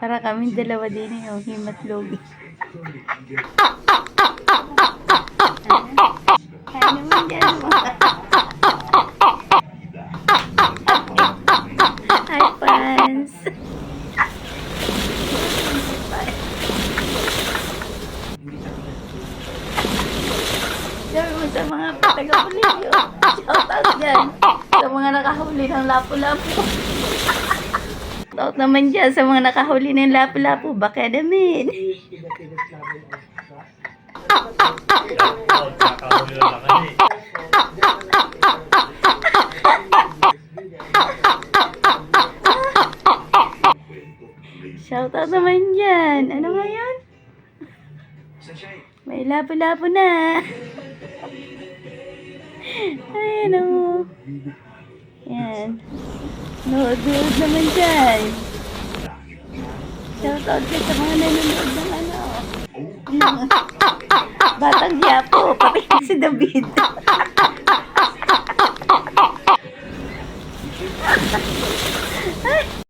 Para kaming dalawa din yung himatlog. Ano naman dyan mo? Hi, fans! Sabi mo sa mga taga-huli yun. Shout out dyan. Sa mga nakahuli ng lapu-lapu. Shout out naman dyan sa mga nakahuli ng lapu-lapu. Baka namin. Shout out naman dyan. Ano nga yan? May lapu-lapu na. Ay, ano. Yan. Nood naman dyan. Shout out dyan sa mga nanonood ng ano. Batang Quiapo. Pati si David. Ay.